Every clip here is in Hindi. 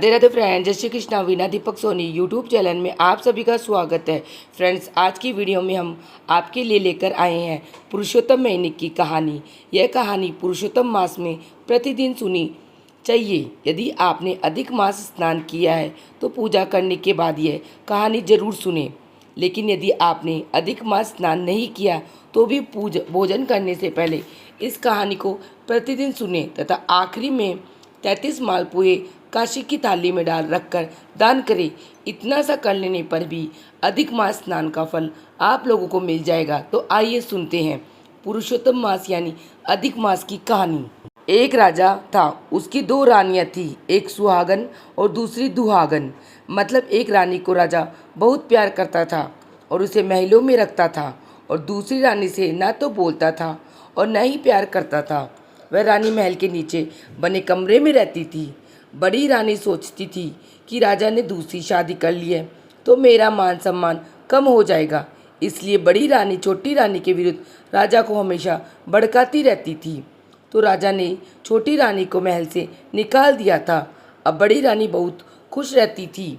राधे राधे फ्रेंड्स, जय श्री कृष्णा। वीना दीपक सोनी यूट्यूब चैनल में आप सभी का स्वागत है। फ्रेंड्स, आज की वीडियो में हम आपके लिए लेकर आए हैं पुरुषोत्तम महीने की कहानी। यह कहानी पुरुषोत्तम मास में प्रतिदिन सुनी चाहिए। यदि आपने अधिक मास स्नान किया है तो पूजा करने के बाद यह कहानी जरूर सुने। लेकिन यदि आपने अधिक मास स्नान नहीं किया तो भी भोजन करने से पहले इस कहानी को प्रतिदिन सुने तथा आखिरी में 33 मालपुए काशी की थाली में डाल रखकर दान करें। इतना सा कर लेने पर भी अधिक मास स्नान का फल आप लोगों को मिल जाएगा। तो आइए सुनते हैं पुरुषोत्तम मास यानी अधिक मास की कहानी। एक राजा था, उसकी दो रानियां थी, एक सुहागन और दूसरी दुहागन। मतलब एक रानी को राजा बहुत प्यार करता था और उसे महलों में रखता था, और दूसरी रानी से ना तो बोलता था और न ही प्यार करता था। वह रानी महल के नीचे बने कमरे में रहती थी। बड़ी रानी सोचती थी कि राजा ने दूसरी शादी कर ली है तो मेरा मान सम्मान कम हो जाएगा, इसलिए बड़ी रानी छोटी रानी के विरुद्ध राजा को हमेशा भड़काती रहती थी। तो राजा ने छोटी रानी को महल से निकाल दिया था। अब बड़ी रानी बहुत खुश रहती थी।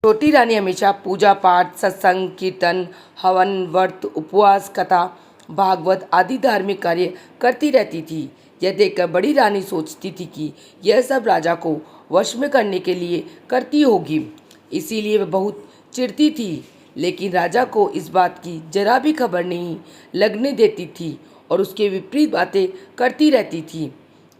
छोटी रानी हमेशा पूजा पाठ, सत्संग, कीर्तन, हवन, व्रत, उपवास, कथा, भागवत आदि धार्मिक कार्य करती रहती थी। यह देखकर बड़ी रानी सोचती थी कि यह सब राजा को वश में करने के लिए करती होगी, इसीलिए वह बहुत चिढ़ती थी। लेकिन राजा को इस बात की जरा भी खबर नहीं लगने देती थी और उसके विपरीत बातें करती रहती थी।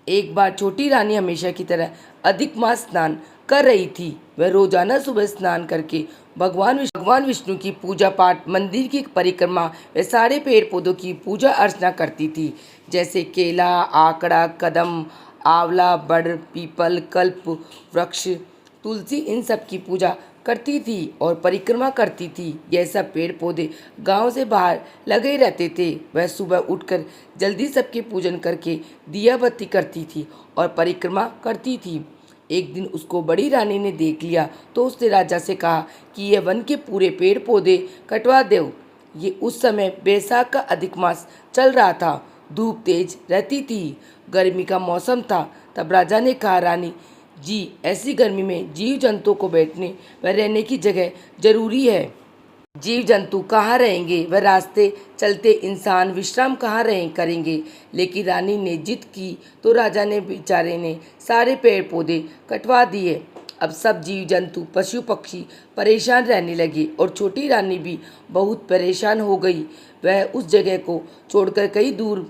एक बार छोटी रानी हमेशा की तरह अधिक मास स्नान कर रही थी। वह रोजाना सुबह स्नान करके भगवान विष्णु की पूजा पाठ, मंदिर की परिक्रमा व सारे पेड़ पौधों की पूजा अर्चना करती थी, जैसे केला, आकड़ा, कदम, आंवला, बड़, पीपल, कल्प वृक्ष, तुलसी, इन सब की पूजा करती थी और परिक्रमा करती थी। यह सब पेड़ पौधे गांव से बाहर लगे रहते थे। वह सुबह उठकर जल्दी सबके पूजन करके दिया बत्ती करती थी और परिक्रमा करती थी। एक दिन उसको बड़ी रानी ने देख लिया तो उसने राजा से कहा कि यह वन के पूरे पेड़ पौधे कटवा दो। ये उस समय बैसाख का अधिक मास चल रहा था। धूप तेज रहती थी, गर्मी का मौसम था। तब राजा ने कहा, रानी जी, ऐसी गर्मी में जीव जंतुओं को बैठने व रहने की जगह जरूरी है। जीव जंतु कहाँ रहेंगे, वह रास्ते चलते इंसान विश्राम कहाँ रहे करेंगे। लेकिन रानी ने जिद की तो राजा ने बेचारे ने सारे पेड़ पौधे कटवा दिए। अब सब जीव जंतु, पशु पक्षी परेशान रहने लगे और छोटी रानी भी बहुत परेशान हो गई। वह उस जगह को छोड़कर कई दूर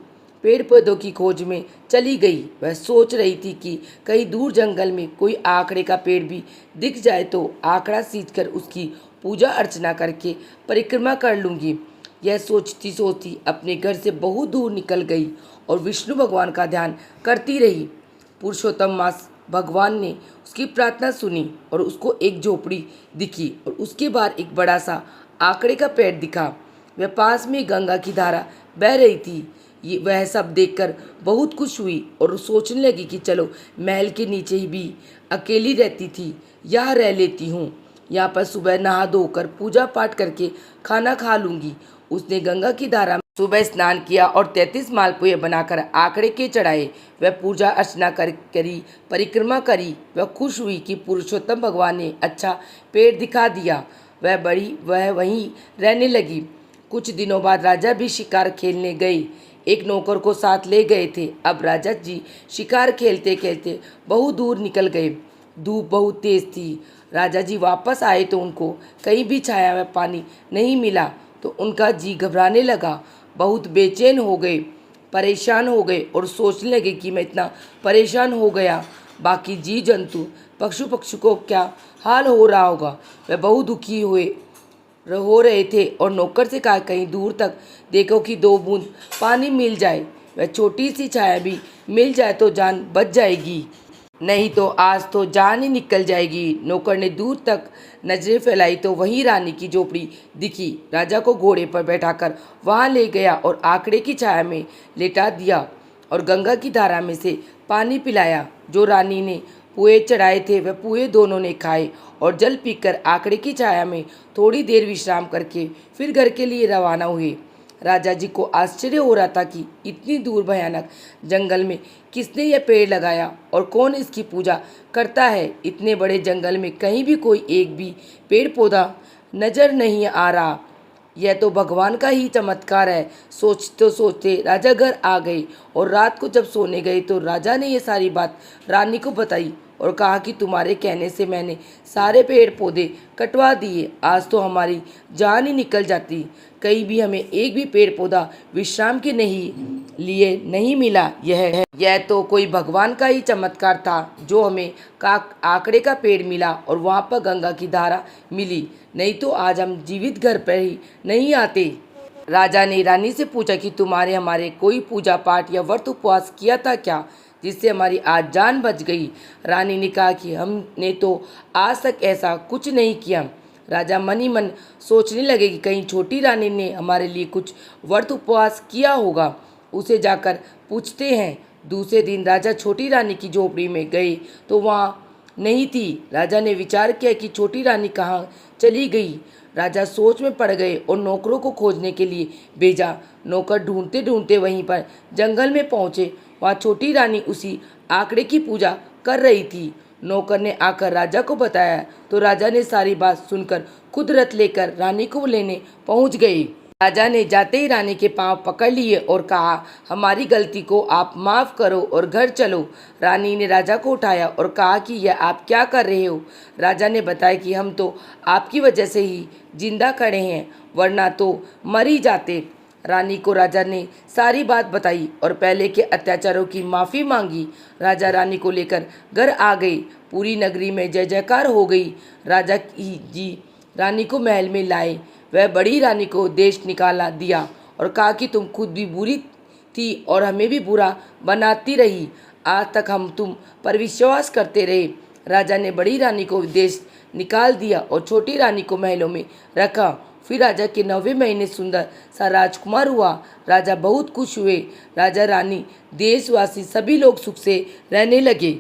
पेड़ पौधों की खोज में चली गई। वह सोच रही थी कि कहीं दूर जंगल में कोई आकड़े का पेड़ भी दिख जाए तो आकड़ा सींचकर उसकी पूजा अर्चना करके परिक्रमा कर लूँगी। यह सोचती सोचती अपने घर से बहुत दूर निकल गई और विष्णु भगवान का ध्यान करती रही। पुरुषोत्तम मास भगवान ने उसकी प्रार्थना सुनी और उसको एक झोपड़ी दिखी और उसके बाहर एक बड़ा सा आकड़े का पेड़ दिखा। वह पास में गंगा की धारा बह रही थी। वह सब देखकर बहुत खुश हुई और सोचने लगी कि चलो, महल के नीचे ही भी अकेली रहती थी, यहाँ रह लेती हूँ। यहाँ पर सुबह नहा धोकर पूजा पाठ करके खाना खा लूँगी। उसने गंगा की धारा में सुबह स्नान किया और 33 मालपुए बनाकर आकड़े के चढ़ाए। वह पूजा अर्चना करी, परिक्रमा करी। वह खुश हुई कि पुरुषोत्तम भगवान ने अच्छा पेड़ दिखा दिया। वह वहीं रहने लगी। कुछ दिनों बाद राजा भी शिकार खेलने गए। एक नौकर को साथ ले गए थे। अब राजा जी शिकार खेलते खेलते बहुत दूर निकल गए। धूप बहुत तेज थी। राजा जी वापस आए तो उनको कहीं भी छाया व पानी नहीं मिला तो उनका जी घबराने लगा। बहुत बेचैन हो गए, परेशान हो गए और सोचने लगे कि मैं इतना परेशान हो गया, बाकी जीव जंतु पशु पक्षी को क्या हाल हो रहा होगा। वह बहुत दुखी हो रहे थे और नौकर से कहा, कहीं दूर तक देखो कि 2 बूंद पानी मिल जाए, वह छोटी सी छाया भी मिल जाए तो जान बच जाएगी, नहीं तो आज तो जान ही निकल जाएगी। नौकर ने दूर तक नजरें फैलाई तो वहीं रानी की झोपड़ी दिखी। राजा को घोड़े पर बैठाकर वहां ले गया और आकड़े की छाया में लेटा दिया और गंगा की धारा में से पानी पिलाया। जो रानी ने पुए चढ़ाए थे वह पुए दोनों ने खाए और जल पीकर आकड़े की छाया में थोड़ी देर विश्राम करके फिर घर के लिए रवाना हुए। राजा जी को आश्चर्य हो रहा था कि इतनी दूर भयानक जंगल में किसने यह पेड़ लगाया और कौन इसकी पूजा करता है। इतने बड़े जंगल में कहीं भी कोई एक भी पेड़ पौधा नजर नहीं आ रहा। यह तो भगवान का ही चमत्कार है। सोचते सोचते राजा घर आ गए और रात को जब सोने गए तो राजा ने ये सारी बात रानी को बताई और कहा कि तुम्हारे कहने से मैंने सारे पेड़ पौधे कटवा दिए। आज तो हमारी जान ही निकल जाती। कहीं भी हमें एक भी पेड़ पौधा विश्राम के लिए नहीं मिला। यह तो कोई भगवान का ही चमत्कार था जो हमें आकड़े का पेड़ मिला और वहाँ पर गंगा की धारा मिली, नहीं तो आज हम जीवित घर पर ही नहीं आते। राजा ने रानी से पूछा कि तुम्हारे हमारे कोई पूजा पाठ या व्रत उपवास किया था क्या, जिससे हमारी आज जान बच गई। रानी ने कहा कि हमने तो आज तक ऐसा कुछ नहीं किया। राजा मन ही मन सोचने लगे कि कहीं छोटी रानी ने हमारे लिए कुछ व्रत उपवास किया होगा। उसे जाकर पूछते हैं। दूसरे दिन राजा छोटी रानी की झोपड़ी में गए तो वहाँ नहीं थी। राजा ने विचार किया कि छोटी रानी कहाँ चली गई। राजा सोच में पड़ गए और नौकरों को खोजने के लिए भेजा। नौकर ढूंढते ढूंढते वहीं पर जंगल में पहुँचे। वहाँ छोटी रानी उसी आंकड़े की पूजा कर रही थी। नौकर ने आकर राजा को बताया तो राजा ने सारी बात सुनकर खुद रथ लेकर रानी को लेने पहुँच गए। राजा ने जाते ही रानी के पांव पकड़ लिए और कहा, हमारी गलती को आप माफ़ करो और घर चलो। रानी ने राजा को उठाया और कहा कि यह आप क्या कर रहे हो। राजा ने बताया कि हम तो आपकी वजह से ही जिंदा खड़े हैं, वरना तो मर ही जाते। रानी को राजा ने सारी बात बताई और पहले के अत्याचारों की माफ़ी मांगी। राजा रानी को लेकर घर आ गए। पूरी नगरी में जय जयकार हो गई। राजा जी रानी को महल में लाए। वह बड़ी रानी को देश निकाला दिया और कहा कि तुम खुद भी बुरी थी और हमें भी बुरा बनाती रही। आज तक हम तुम पर विश्वास करते रहे। राजा ने बड़ी रानी को देश निकाल दिया और छोटी रानी को महलों में रखा। फिर राजा के 9वें महीने सुंदर सा राजकुमार हुआ। राजा बहुत खुश हुए। राजा रानी देशवासी सभी लोग सुख से रहने लगे।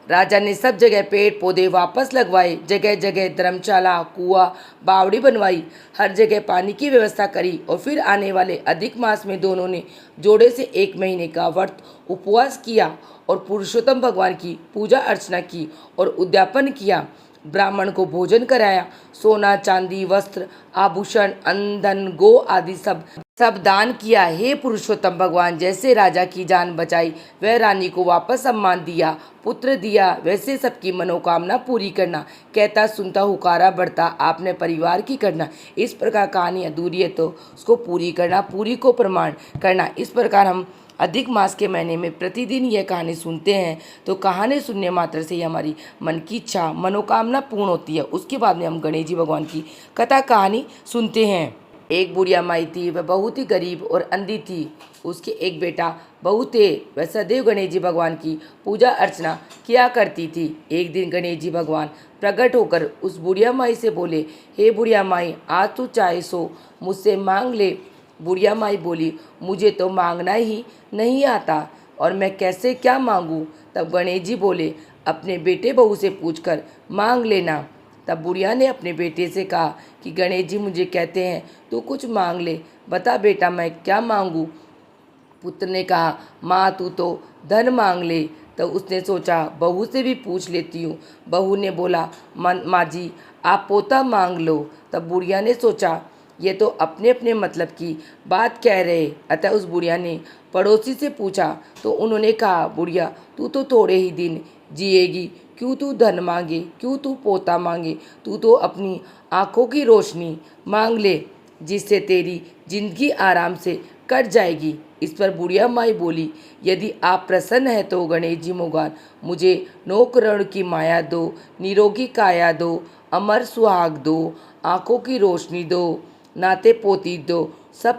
राजा ने सब जगह पेड़ पौधे वापस लगवाए, जगह जगह धर्मशाला, कुआं, बावड़ी बनवाई, हर जगह पानी की व्यवस्था करी और फिर आने वाले अधिक मास में दोनों ने जोड़े से 1 महीने का व्रत उपवास किया और पुरुषोत्तम भगवान की पूजा अर्चना की और उद्यापन किया। ब्राह्मण को भोजन कराया, सोना चांदी वस्त्र आभूषण अन्न धन गो आदि सब दान किया। हे पुरुषोत्तम भगवान, जैसे राजा की जान बचाई वह रानी को वापस सम्मान दिया, पुत्र दिया, वैसे सबकी मनोकामना पूरी करना। कहता सुनता हुकारा बढ़ता आपने परिवार की करना। इस प्रकार कहानी अधूरी है तो उसको पूरी करना, पूरी को प्रमाण करना। इस प्रकार हम अधिक मास के महीने में प्रतिदिन यह कहानी सुनते हैं तो कहानी सुनने मात्र से ही हमारी मन की इच्छा मनोकामना पूर्ण होती है। उसके बाद में हम गणेश जी भगवान की कथा कहानी सुनते हैं। एक बुढ़िया माई थी, वह बहुत ही गरीब और अंधी थी। उसके एक बेटा बहू थे। वह सदैव गणेश जी भगवान की पूजा अर्चना किया करती थी। एक दिन गणेश जी भगवान प्रकट होकर उस बुढ़िया माई से बोले, हे बुढ़िया माई, आज तू चाहे सो मुझसे मांग ले। बुढ़िया माई बोली, मुझे तो मांगना ही नहीं आता और मैं कैसे क्या मांगूं। तब गणेश जी बोले, अपने बेटे बहू से पूछकर मांग लेना। तब बुढ़िया ने अपने बेटे से कहा कि गणेश जी मुझे कहते हैं तू कुछ मांग ले, बता बेटा मैं क्या मांगूं। पुत्र ने कहा, माँ तू तो धन मांग ले। तब उसने सोचा बहू से भी पूछ लेती हूँ। बहू ने बोला, माँ जी आप पोता मांग लो। तब बुढ़िया ने सोचा ये तो अपने अपने मतलब की बात कह रहे। अतः उस बुढ़िया ने पड़ोसी से पूछा तो उन्होंने कहा, बुढ़िया तू तो थोड़े ही दिन जिएगी, क्यों तू धन मांगे, क्यों तू पोता मांगे। तू तो अपनी आँखों की रोशनी मांग ले जिससे तेरी जिंदगी आराम से कट जाएगी। इस पर बुढ़िया माई बोली, यदि आप प्रसन्न हैं तो गणेश जी भगवान मुझे 9 करोड़ की माया दो, निरोगी काया दो, अमर सुहाग दो, आँखों की रोशनी दो, नाते पोती दो, सब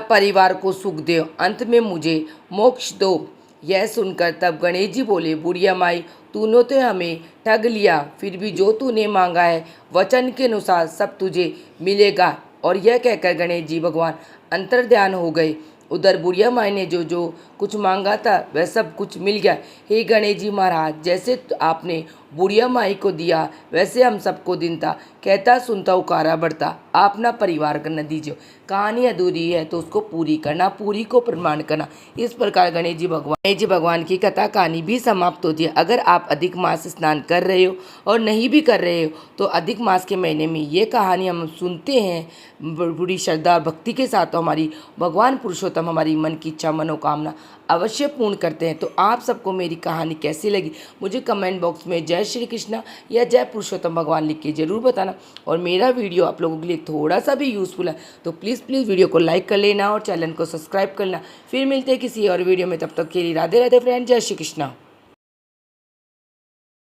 परिवार को सुख दो, अंत में मुझे मोक्ष दो। यह सुनकर तब गणेश जी बोले, बुढ़िया माई तूने तो हमें ठग लिया, फिर भी जो तूने मांगा है वचन के अनुसार सब तुझे मिलेगा। और यह कहकर गणेश जी भगवान अंतर्ध्यान हो गए। उधर बुढ़िया माई ने जो जो कुछ मांगा था वह सब कुछ मिल गया। हे गणेश जी महाराज, जैसे आपने बुढ़िया माई को दिया वैसे हम सबको दिन था, कहता सुनता उकारा बढ़ता, आप ना परिवार कर न दीजिए। कहानी अधूरी है तो उसको पूरी करना, पूरी को प्रमाण करना। इस प्रकार गणेश जी भगवान की कथा कहानी भी समाप्त होती है। अगर आप अधिक मास स्नान कर रहे हो और नहीं भी कर रहे हो तो अधिक मास के महीने में ये कहानी हम सुनते हैं बड़ी श्रद्धा और भक्ति के साथ, तो हमारी भगवान पुरुषोत्तम हमारी मन की इच्छा मनोकामना अवश्य पूर्ण करते हैं। तो आप सबको मेरी कहानी कैसी लगी मुझे कमेंट बॉक्स में जय श्री कृष्णा या जय पुरुषोत्तम भगवान लिख के ज़रूर बताना। और मेरा वीडियो आप लोगों के लिए थोड़ा सा भी यूज़फुल है तो प्लीज़ वीडियो को लाइक कर लेना और चैनल को सब्सक्राइब करना। फिर मिलते हैं किसी और वीडियो में, तब तक के लिए राधे राधे फ्रेंड, जय श्री कृष्णा।